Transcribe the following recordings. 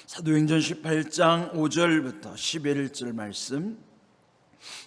사도행전 18장 5절부터 11절 말씀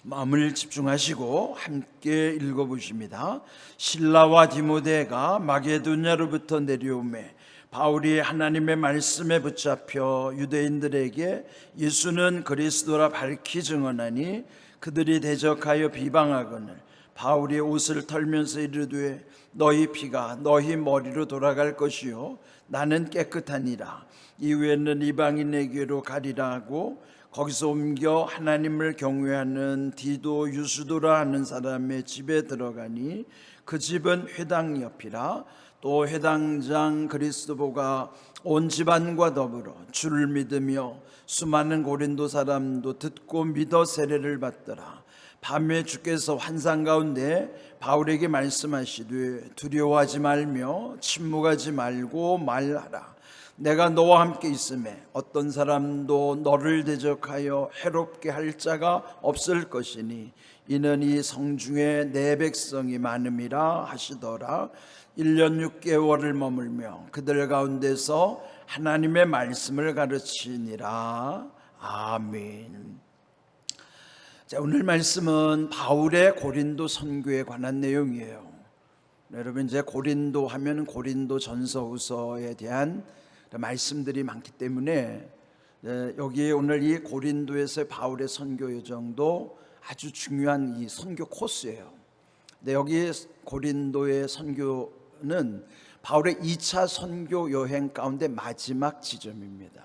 마음을 집중하시고 함께 읽어보십니다. 실라와 디모데가 마게도냐로부터 내려오매 바울이 하나님의 말씀에 붙잡혀 유대인들에게 예수는 그리스도라 밝히 증언하니 그들이 대적하여 비방하거늘 바울이 옷을 털면서 이르되 너희 피가 너희 머리로 돌아갈 것이요 나는 깨끗하니라. 이후에는 이방인에게로 가리라 하고 거기서 옮겨 하나님을 경외하는 디도 유스도라 하는 사람의 집에 들어가니 그 집은 회당 옆이라. 또 회당장 그리스도보가 온 집안과 더불어 주를 믿으며 수많은 고린도 사람도 듣고 믿어 세례를 받더라. 밤에 주께서 환상 가운데 바울에게 말씀하시되 두려워하지 말며 침묵하지 말고 말하라. 내가 너와 함께 있음에 어떤 사람도 너를 대적하여 해롭게 할 자가 없을 것이니 이는 이 성중에 내 백성이 많음이라 하시더라. 1년 6개월을 머물며 그들 가운데서 하나님의 말씀을 가르치니라. 아멘. 자, 오늘 말씀은 바울의 고린도 선교에 관한 내용이에요. 여러분, 이제 고린도 하면 고린도 전서후서에 대한 말씀들이 많기 때문에 여기에 오늘 이 고린도에서의 바울의 선교 여정도 아주 중요한 이 선교 코스예요. 근데 여기 고린도의 선교는 바울의 2차 선교 여행 가운데 마지막 지점입니다.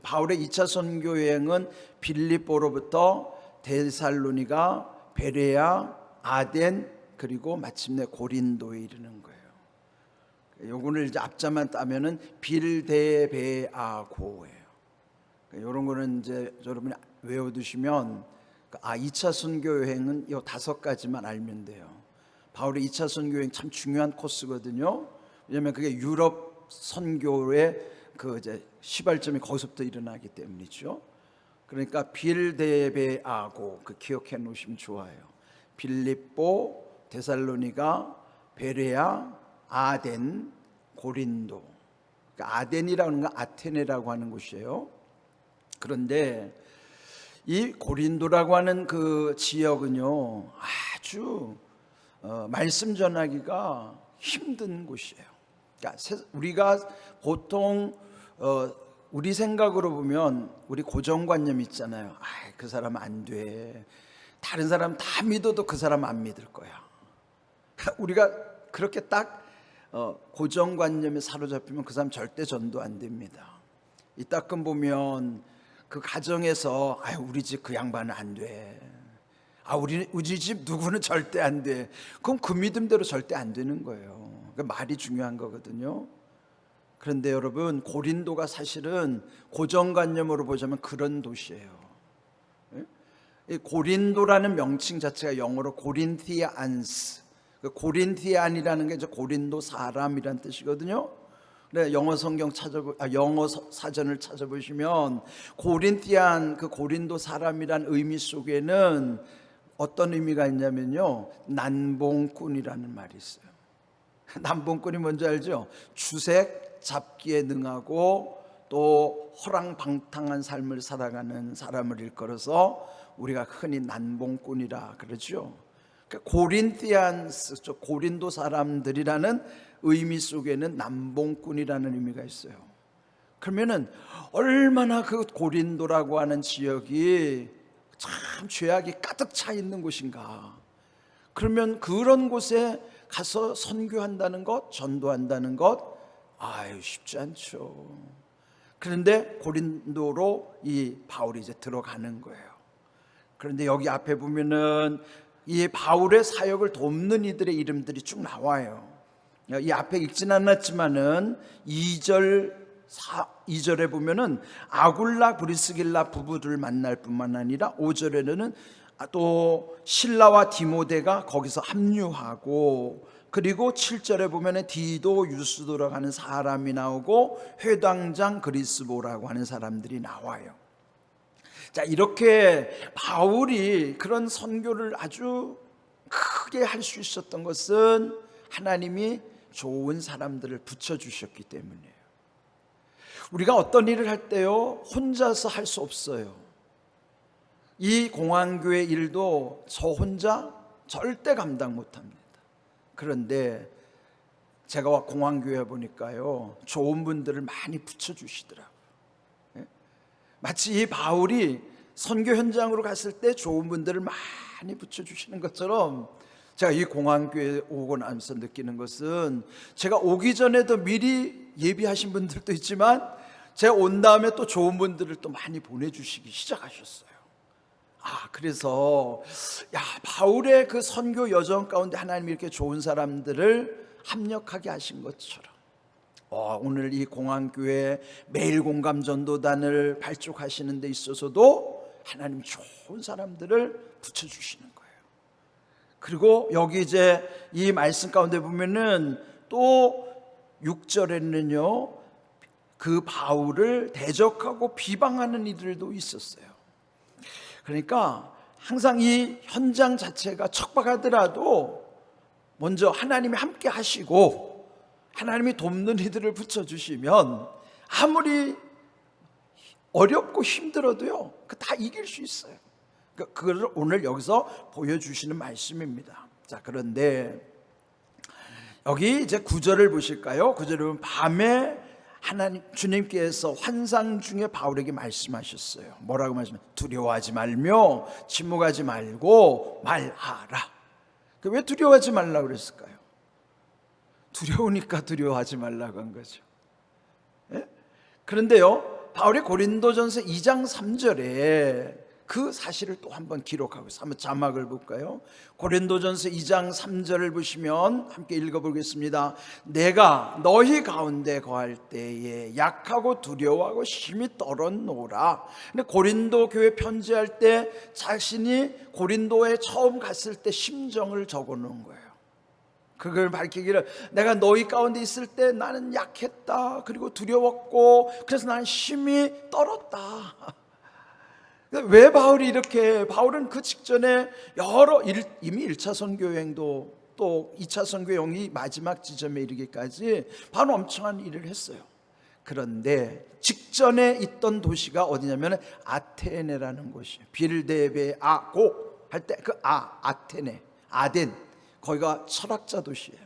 바울의 2차 선교 여행은 빌립보로부터 데살로니가, 베레아, 아덴, 그리고 마침내 고린도에 이르는 거예요. 요거를 이제 앞자만 따면은 빌데베아고예요. 이런 거는 이제 여러분이 외워두시면 2차 선교 여행은 이 5가지만 알면 돼요. 바울의 2차 선교 여행 참 중요한 코스거든요. 왜냐하면 그게 유럽 선교의 그 이제 시발점이 거기서부터 일어나기 때문이죠. 그러니까 빌데베아고 그 기억해 놓으시면 좋아요. 빌립보, 데살로니가, 베레아, 아덴, 고린도. 그러니까 아덴이라는 건 아테네라고 하는 곳이에요. 그런데 이 고린도라고 하는 그 지역은요 아주 말씀 전하기가 힘든 곳이에요. 그러니까 우리가 보통 우리 생각으로 보면 우리 고정관념 있잖아요. 그 사람 안 돼. 다른 사람 다 믿어도 그 사람 안 믿을 거야. 우리가 그렇게 딱 고정관념에 사로잡히면 그 사람 절대 전도 안 됩니다. 이따금 보면 그 가정에서 우리 집 그 양반은 안 돼. 우리 집 누구는 절대 안 돼. 그럼 그 믿음대로 절대 안 되는 거예요. 그 말이 중요한 거거든요. 그런데 여러분, 고린도가 사실은 고정관념으로 보자면 그런 도시예요. 이 고린도라는 명칭 자체가 영어로 고린티안스, 고린티안이라는 게 이제 고린도 사람이란 뜻이거든요. 네, 영어 사전을 찾아보시면 고린티안, 그 고린도 사람이란 의미 속에는 어떤 의미가 있냐면요, 난봉꾼이라는 말이 있어요. 난봉꾼이 뭔지 알죠? 주색 잡기에 능하고 또 호랑방탕한 삶을 살아가는 사람을 일컬어서 우리가 흔히 난봉꾼이라 그러죠. 고린티안스, 고린도 사람들이라는 의미 속에는 남봉꾼이라는 의미가 있어요. 그러면은 얼마나 그 고린도라고 하는 지역이 참 죄악이 가득 차 있는 곳인가. 그러면 그런 곳에 가서 선교한다는 것, 전도한다는 것, 쉽지 않죠. 그런데 고린도로 이 바울이 이제 들어가는 거예요. 그런데 여기 앞에 보면은 이 바울의 사역을 돕는 이들의 이름들이 쭉 나와요. 이 앞에 읽진 않았지만은 2절에 보면은 아굴라 브리스길라 부부들 만날 뿐만 아니라 5절에는 또 실라와 디모데가 거기서 합류하고, 그리고 7절에 보면은 디도 유스도라고 하는 사람이 나오고 회당장 그리스보라고 하는 사람들이 나와요. 자, 이렇게 바울이 그런 선교를 아주 크게 할 수 있었던 것은 하나님이 좋은 사람들을 붙여주셨기 때문이에요. 우리가 어떤 일을 할 때요, 혼자서 할 수 없어요. 이 공항교회 일도 저 혼자 절대 감당 못합니다. 그런데 제가 공항교회 보니까요, 좋은 분들을 많이 붙여주시더라고요. 마치 이 바울이 선교 현장으로 갔을 때 좋은 분들을 많이 붙여주시는 것처럼, 제가 이 공항교회 오고 나면서 느끼는 것은, 제가 오기 전에도 미리 예비하신 분들도 있지만 제가 온 다음에 또 좋은 분들을 또 많이 보내주시기 시작하셨어요. 그래서 바울의 그 선교 여정 가운데 하나님이 이렇게 좋은 사람들을 합력하게 하신 것처럼, 오늘 이 공항교회 매일 공감 전도단을 발족하시는 데 있어서도 하나님 좋은 사람들을 붙여주시는 거예요. 그리고 여기 이제 이 말씀 가운데 보면은 또 6절에는요, 그 바울을 대적하고 비방하는 이들도 있었어요. 그러니까 항상 이 현장 자체가 척박하더라도 먼저 하나님이 함께 하시고 하나님이 돕는 이들을 붙여주시면 아무리 어렵고 힘들어도요, 다 이길 수 있어요. 그걸 오늘 여기서 보여주시는 말씀입니다. 자, 그런데 여기 이제 9절을 보실까요? 9절에 보면 밤에 하나님 주님께서 환상 중에 바울에게 말씀하셨어요. 뭐라고 말씀하셨어요? 두려워하지 말며 침묵하지 말고 말하라. 왜 두려워하지 말라고 그랬을까요? 두려우니까 두려워하지 말라고 한 거죠. 예? 그런데요, 바울이 고린도전서 2장 3절에 그 사실을 또 한번 기록하고 있어요. 한번 자막을 볼까요? 고린도전서 2장 3절을 보시면 함께 읽어보겠습니다. 내가 너희 가운데 거할 때에 약하고 두려워하고 심히 떨었노라. 근데 고린도 교회 편지할 때 자신이 고린도에 처음 갔을 때 심정을 적어놓은 거예요. 그걸 밝히기를, 내가 너희 가운데 있을 때 나는 약했다, 그리고 두려웠고 그래서 나는 심히 떨었다. 왜 바울이 이렇게, 바울은 그 직전에 이미 1차 선교여행도 또 2차 선교여행이 마지막 지점에 이르기까지 바로 엄청난 일을 했어요. 그런데 직전에 있던 도시가 어디냐면 아테네라는 곳이에요. 빌데베아고 할 때 그 아테네, 아덴, 거기가 철학자 도시예요.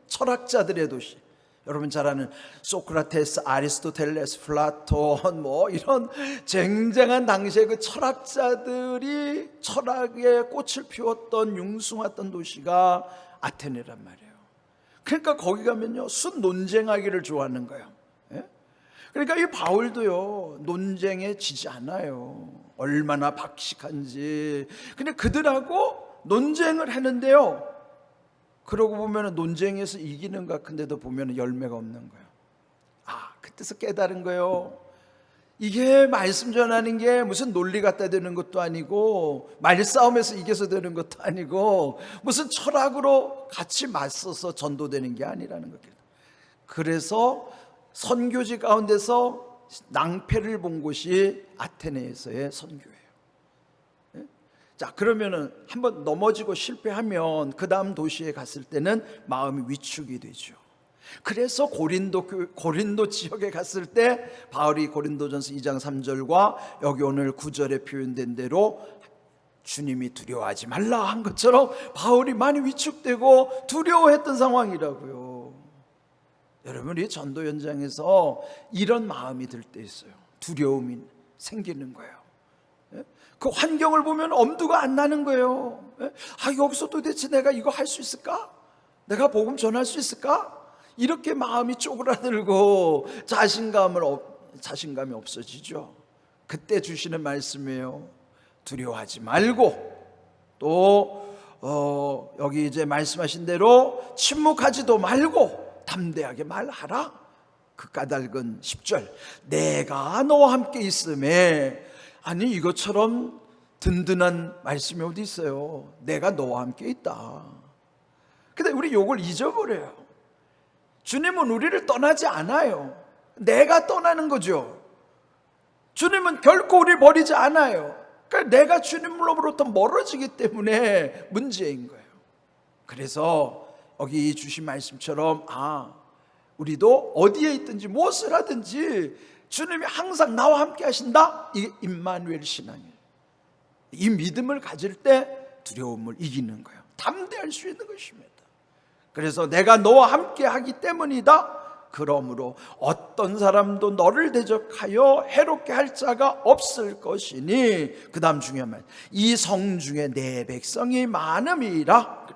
철학자들의 도시. 여러분 잘 아는 소크라테스, 아리스토텔레스, 플라톤, 이런 쟁쟁한 당시에 그 철학자들이 철학의 꽃을 피웠던 융숭했던 도시가 아테네란 말이에요. 그러니까 거기 가면요, 순 논쟁하기를 좋아하는 거예요. 그러니까 이 바울도요, 논쟁에 지지 않아요. 얼마나 박식한지. 근데 그들하고 논쟁을 하는데요, 그러고 보면 논쟁에서 이기는 것 같은데도 보면 열매가 없는 거예요. 그때서 깨달은 거예요. 이게 말씀 전하는 게 무슨 논리 갖다 되는 것도 아니고, 말싸움에서 이겨서 되는 것도 아니고, 무슨 철학으로 같이 맞서서 전도되는 게 아니라는 거예요. 그래서 선교지 가운데서 낭패를 본 곳이 아테네에서의 선교예요. 자, 그러면은 한번 넘어지고 실패하면 그 다음 도시에 갔을 때는 마음이 위축이 되죠. 그래서 고린도 지역에 갔을 때 바울이 고린도전서 2장 3절과 여기 오늘 9절에 표현된 대로 주님이 두려워하지 말라 한 것처럼 바울이 많이 위축되고 두려워했던 상황이라고요. 여러분, 이 전도 현장에서 이런 마음이 들 때 있어요. 두려움이 생기는 거예요. 그 환경을 보면 엄두가 안 나는 거예요. 여기서 도대체 내가 이거 할 수 있을까? 내가 복음 전할 수 있을까? 이렇게 마음이 쪼그라들고 자신감이 없어지죠. 그때 주시는 말씀이에요. 두려워하지 말고, 또 여기 이제 말씀하신 대로 침묵하지도 말고 담대하게 말하라. 그 까닭은 10절, 내가 너와 함께 있음에. 아니, 이것처럼 든든한 말씀이 어디 있어요? 내가 너와 함께 있다. 근데 우리 이걸 잊어버려요. 주님은 우리를 떠나지 않아요. 내가 떠나는 거죠. 주님은 결코 우리를 버리지 않아요. 그러니까 내가 주님으로부터 멀어지기 때문에 문제인 거예요. 그래서 여기 주신 말씀처럼 우리도 어디에 있든지 무엇을 하든지 주님이 항상 나와 함께 하신다. 이게 임마누엘 신앙이에요. 이 믿음을 가질 때 두려움을 이기는 거예요. 담대할 수 있는 것입니다. 그래서 내가 너와 함께 하기 때문이다. 그러므로 어떤 사람도 너를 대적하여 해롭게 할 자가 없을 것이니, 그 다음 중요한 말, 이 성중에 내 백성이 많음이라.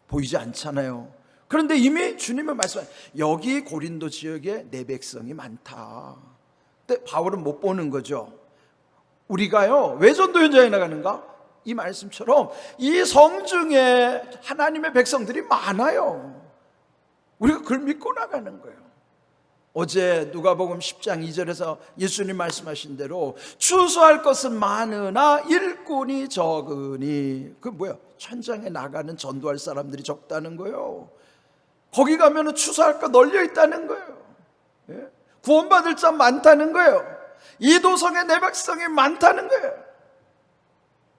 보이지 않잖아요. 그런데 이미 주님은 말씀하세요. 여기 고린도 지역에 내 백성이 많다. 근데 바울은 못 보는 거죠. 우리가요, 왜 전도 현장에 나가는가? 이 말씀처럼 이 성중에 하나님의 백성들이 많아요. 우리가 그걸 믿고 나가는 거예요. 어제 누가복음 10장 2절에서 예수님 말씀하신 대로 추수할 것은 많으나 일꾼이 적으니, 그 뭐야? 현장에 나가는 전도할 사람들이 적다는 거예요. 거기 가면은 추수할 거 널려 있다는 거예요. 예? 구원받을 자 많다는 거예요. 이 도성에 내 백성이 많다는 거예요.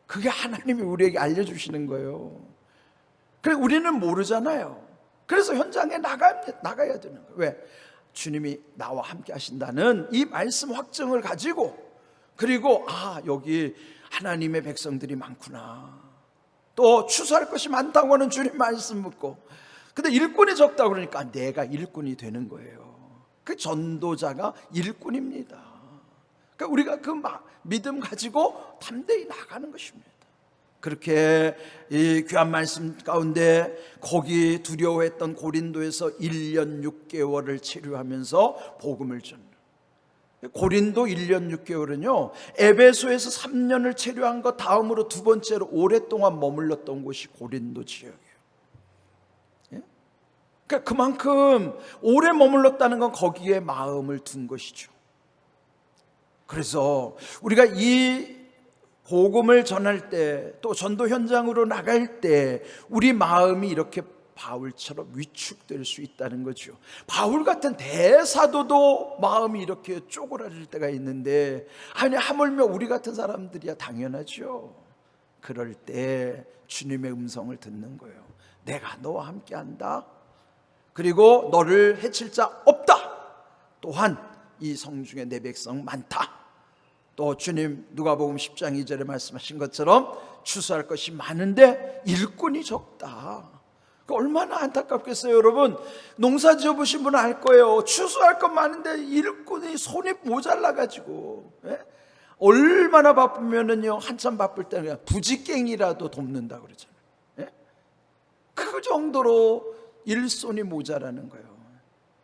그게 하나님이 우리에게 알려주시는 거예요. 그래, 우리는 모르잖아요. 그래서 현장에 나가야 되는 거예요. 왜? 주님이 나와 함께 하신다는 이 말씀 확증을 가지고, 그리고 여기 하나님의 백성들이 많구나, 또 추수할 것이 많다고 하는 주님 말씀 묻고, 근데 일꾼이 적다고 그러니까 내가 일꾼이 되는 거예요. 그 전도자가 일꾼입니다. 그러니까 우리가 그 믿음 가지고 담대히 나가는 것입니다. 그렇게 이 귀한 말씀 가운데 거기 두려워했던 고린도에서 1년 6개월을 체류하면서 복음을 전하는, 고린도 1년 6개월은요 에베소에서 3년을 체류한 것 다음으로 두 번째로 오랫동안 머물렀던 곳이 고린도 지역이에요. 그러니까 그만큼 오래 머물렀다는 건 거기에 마음을 둔 것이죠. 그래서 우리가 이 복음을 전할 때, 또 전도 현장으로 나갈 때 우리 마음이 이렇게 바울처럼 위축될 수 있다는 거죠. 바울 같은 대사도도 마음이 이렇게 쪼그라들 때가 있는데, 아니 하물며 우리 같은 사람들이야 당연하죠. 그럴 때 주님의 음성을 듣는 거예요. 내가 너와 함께 한다. 그리고 너를 해칠 자 없다. 또한 이 성중에 내 백성 많다. 또 주님 누가복음 10장 2절에 말씀하신 것처럼 추수할 것이 많은데 일꾼이 적다. 얼마나 안타깝겠어요. 여러분, 농사 지어보신 분은 알 거예요. 추수할 것 많은데 일꾼이 손이 모자라가지고, 얼마나 바쁘면은요, 한참 바쁠 때는 그냥 부지깽이라도 돕는다 그러잖아요. 그 정도로 일손이 모자라는 거예요.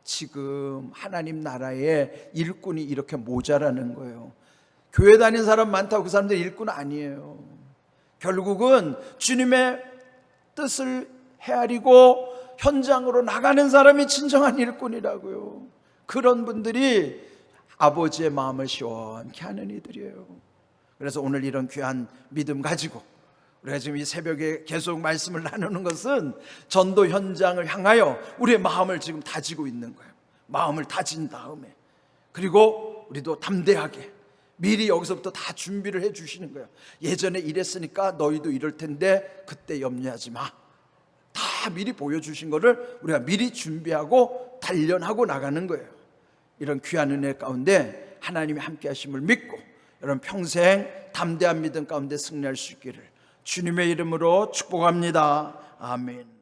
지금 하나님 나라에 일꾼이 이렇게 모자라는 거예요. 교회 다니는 사람 많다고 그 사람들 일꾼 아니에요. 결국은 주님의 뜻을 헤아리고 현장으로 나가는 사람이 진정한 일꾼이라고요. 그런 분들이 아버지의 마음을 시원케 하는 이들이에요. 그래서 오늘 이런 귀한 믿음 가지고 우리가 지금 이 새벽에 계속 말씀을 나누는 것은 전도 현장을 향하여 우리의 마음을 지금 다지고 있는 거예요. 마음을 다진 다음에, 그리고 우리도 담대하게 미리 여기서부터 다 준비를 해 주시는 거예요. 예전에 이랬으니까 너희도 이럴 텐데 그때 염려하지 마. 다 미리 보여주신 거를 우리가 미리 준비하고 단련하고 나가는 거예요. 이런 귀한 은혜 가운데 하나님이 함께 하심을 믿고 여러분 평생 담대한 믿음 가운데 승리할 수 있기를 주님의 이름으로 축복합니다. 아멘.